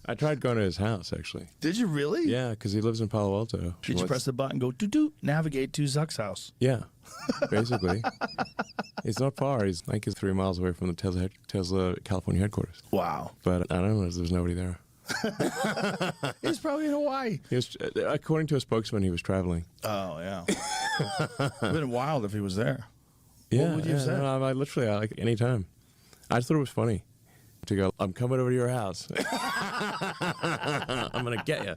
I tried going to his house, actually. Did you really? Yeah, because he lives in Palo Alto. Did you press the button, go doo-doo, navigate to Zuck's house? Yeah, basically. It's not far. He's 3 miles away from the Tesla California headquarters. Wow. But I don't know. There's nobody there. He's probably in Hawaii. He was, according to a spokesman, he was traveling. Oh, yeah. It would have been wild if he was there. Yeah, what would you have said? No, I literally, like, any time. I just thought it was funny to go, I'm coming over to your house. I'm going to get you.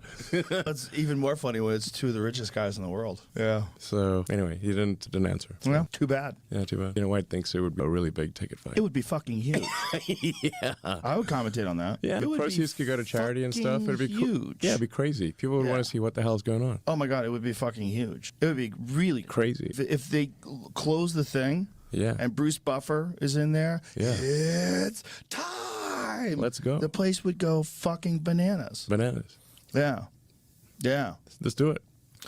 That's even more funny when it's two of the richest guys in the world. Yeah. So, anyway, he didn't answer. Well, too bad. Yeah, too bad. White thinks it would be a really big ticket fight. It would be fucking huge. Yeah. I would commentate on that. Yeah, the proceeds could go to charity and stuff. It'd be huge. Yeah, it'd be crazy. People would want to see what the hell's going on. Oh, my God, it would be fucking huge. It would be really crazy. If they close the thing, yeah, and Bruce Buffer is in there, yeah, it's time. Let's go. The place would go fucking bananas. Bananas. Yeah. Yeah. Let's do it.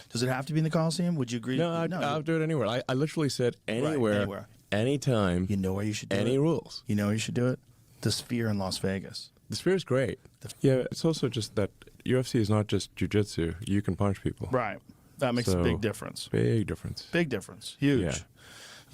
Does it have to be in the Coliseum? Would you agree? No, I'll do it anywhere. I literally said anywhere, right, anywhere, anytime. You know where you should do it? Any rules. You know where you should do it? The Sphere in Las Vegas. The Sphere is great. Yeah, it's also just that UFC is not just jiu-jitsu. You can punch people. Right. That makes a big difference. Big difference. Big difference. Huge. Yeah.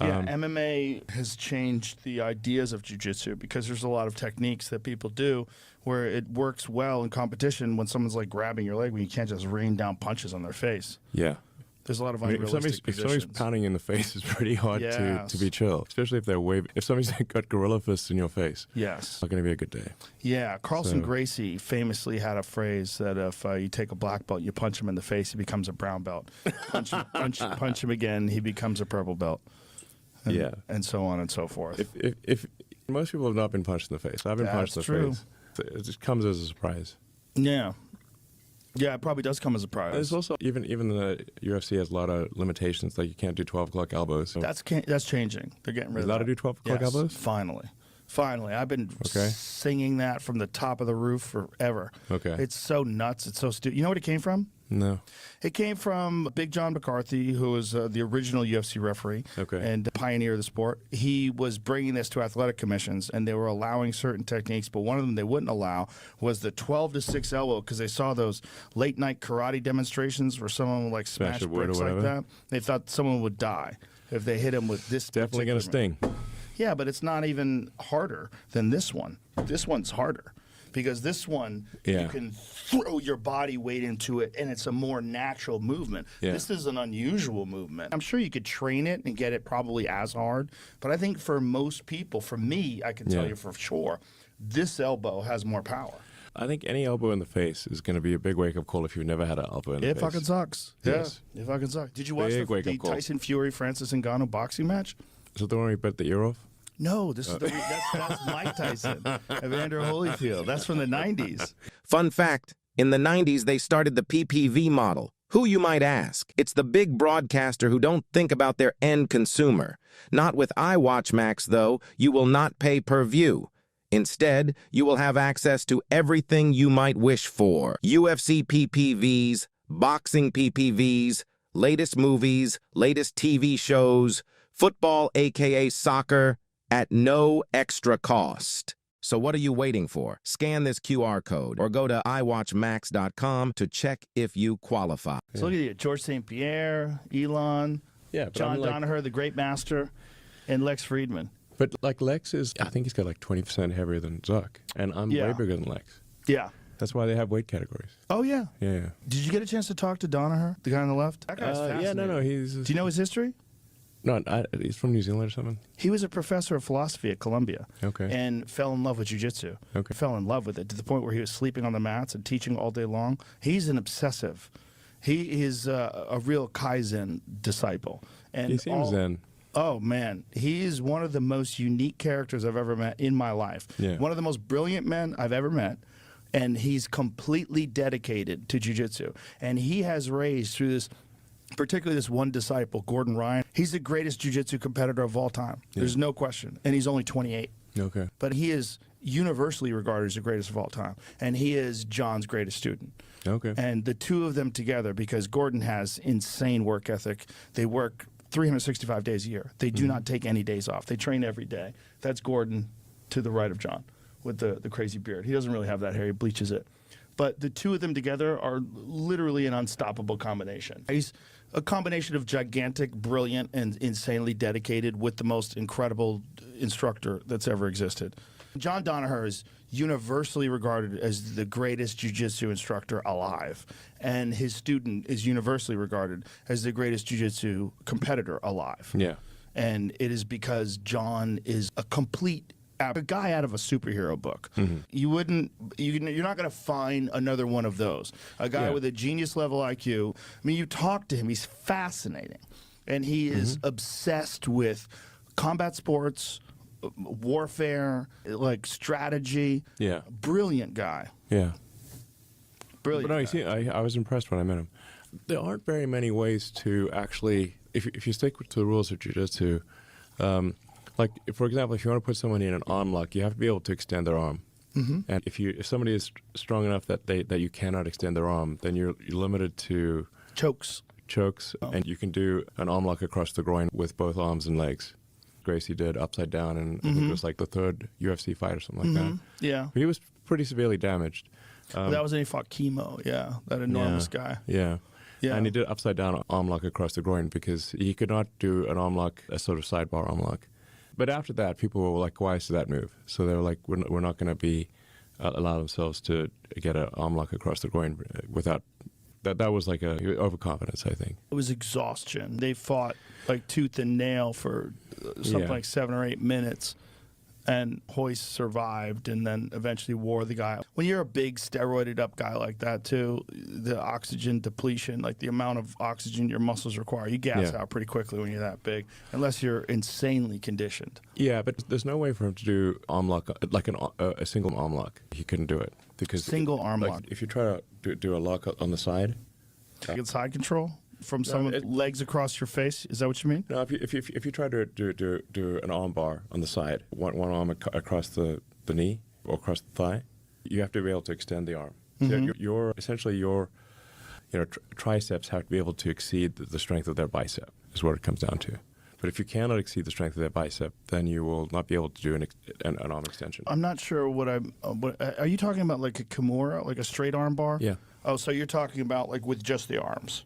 Yeah, MMA has changed the ideas of jiu-jitsu because there's a lot of techniques that people do where it works well in competition when someone's like grabbing your leg when you can't just rain down punches on their face. Yeah. There's a lot of unrealistic if somebody's pounding in the face, it's pretty hard to be chill, especially if they're if somebody's got gorilla fists in your face. Yes. It's not going to be a good day. Yeah. Carlson Gracie famously had a phrase that if you take a black belt, you punch him in the face, he becomes a brown belt. Punch him again, he becomes a purple belt. And so on and so forth. If most people have not been punched in the face, I've been punched in the face. It just comes as a surprise. Yeah. Yeah, it probably does come as a surprise. There's also even the UFC has a lot of limitations, like you can't do 12 o'clock elbows. So. That's changing. They're getting rid of that. Allowed to do 12 o'clock elbows? Finally. I've been singing that from the top of the roof forever. Okay. It's so nuts. It's so stupid. You know what it came from? No. It came from Big John McCarthy, who was the original UFC referee and pioneer of the sport. He was bringing this to athletic commissions, and they were allowing certain techniques, but one of them they wouldn't allow was the 12-to-6 elbow, because they saw those late-night karate demonstrations where someone would like smash bricks like that. They thought someone would die if they hit him with this. Definitely going to sting. Yeah, but it's not even harder than this one. This one's harder. Because this one, you can throw your body weight into it, and it's a more natural movement. Yeah. This is an unusual movement. I'm sure you could train it and get it probably as hard, but I think for most people, for me, I can tell you for sure, this elbow has more power. I think any elbow in the face is going to be a big wake-up call if you've never had an elbow in the face. It fucking sucks. Yes. Yeah, it fucking sucks. Did you watch the Tyson Fury-Francis Ngannou boxing match? Is that the one where he bit the ear off? No, this is that's Mike Tyson, Evander Holyfield. That's from the 90s. Fun fact, in the 90s, they started the PPV model. Who, you might ask? It's the big broadcaster who don't think about their end consumer. Not with iWatch Max, though. You will not pay per view. Instead, you will have access to everything you might wish for. UFC PPVs, boxing PPVs, latest movies, latest TV shows, football aka soccer, at no extra cost. So what are you waiting for? Scan this QR code or go to iWatchMax.com to check if you qualify. So look at you, George St. Pierre, Elon, John Danaher, the great master, and Lex Friedman. But like Lex is, I think he's got like 20% heavier than Zuck, and I'm way bigger than Lex. Yeah. That's why they have weight categories. Oh, yeah. Yeah. Did you get a chance to talk to Danaher, the guy on the left? That guy's fascinating. Yeah, no, he's... Do you know his history? No, he's from New Zealand or something? He was a professor of philosophy at Columbia. Okay. And fell in love with jiu-jitsu. Okay. Fell in love with it to the point where he was sleeping on the mats and teaching all day long. He's an obsessive. He is a real Kaizen disciple. And he seems zen. Oh, man. He is one of the most unique characters I've ever met in my life. Yeah. One of the most brilliant men I've ever met. And he's completely dedicated to jiu-jitsu. And he has raised through this, particularly this one disciple, Gordon Ryan. He's the greatest jiu-jitsu competitor of all time. Yeah. There's no question. And he's only 28. Okay. But he is universally regarded as the greatest of all time. And he is John's greatest student. Okay. And the two of them together, because Gordon has insane work ethic. They work 365 days a year. They do not take any days off. They train every day. That's Gordon to the right of John. with the crazy beard. He doesn't really have that hair. He bleaches it. But the two of them together are literally an unstoppable combination. He's a combination of gigantic, brilliant, and insanely dedicated with the most incredible instructor that's ever existed. John Danaher is universally regarded as the greatest jiu-jitsu instructor alive, and his student is universally regarded as the greatest jiu-jitsu competitor alive. Yeah. And it is because John is a guy out of a superhero book. You're not going to find another one of those. A guy with a genius level IQ. I mean, you talk to him, he's fascinating. And he is obsessed with combat sports, warfare, like strategy. Yeah. Brilliant guy. Yeah. Brilliant. But no, guy. you see, I was impressed when I met him. There aren't very many ways to actually, if you stick to the rules of jiu-jitsu, like, for example, if you want to put someone in an arm lock, you have to be able to extend their arm. And if somebody is strong enough that you cannot extend their arm, then you're limited to chokes, and you can do an arm lock across the groin with both arms and legs. Gracie did upside down, and I think it was like the third UFC fight or something like that. Yeah. But he was pretty severely damaged. That was when he fought Chemo, that enormous guy. Yeah. Yeah. And he did upside down arm lock across the groin because he could not do an arm lock, a sort of sidebar arm lock. But after that, people were like wise to that move. So they were like, we're not going to be allow themselves to get an arm lock across the groin without. That was like a overconfidence, I think. It was exhaustion. They fought like tooth and nail for something like 7 or 8 minutes. And Hoist survived and then eventually wore the guy. When you're a big steroided up guy like that too, the oxygen depletion, like the amount of oxygen your muscles require, you gas out pretty quickly when you're that big, unless you're insanely conditioned. Yeah, but there's no way for him to do arm lock, like a single arm lock. He couldn't do it. Because single arm lock. If you try to do a lock on the side. Get side control? From someone's legs across your face? Is that what you mean? No, if you try to do an arm bar on the side, one arm across the knee or across the thigh, you have to be able to extend the arm. So your triceps have to be able to exceed the strength of their bicep, is what it comes down to. But if you cannot exceed the strength of their bicep, then you will not be able to do an arm extension. I'm not sure what are you talking about, like a Kimura, like a straight arm bar? Yeah. Oh, so you're talking about like with just the arms?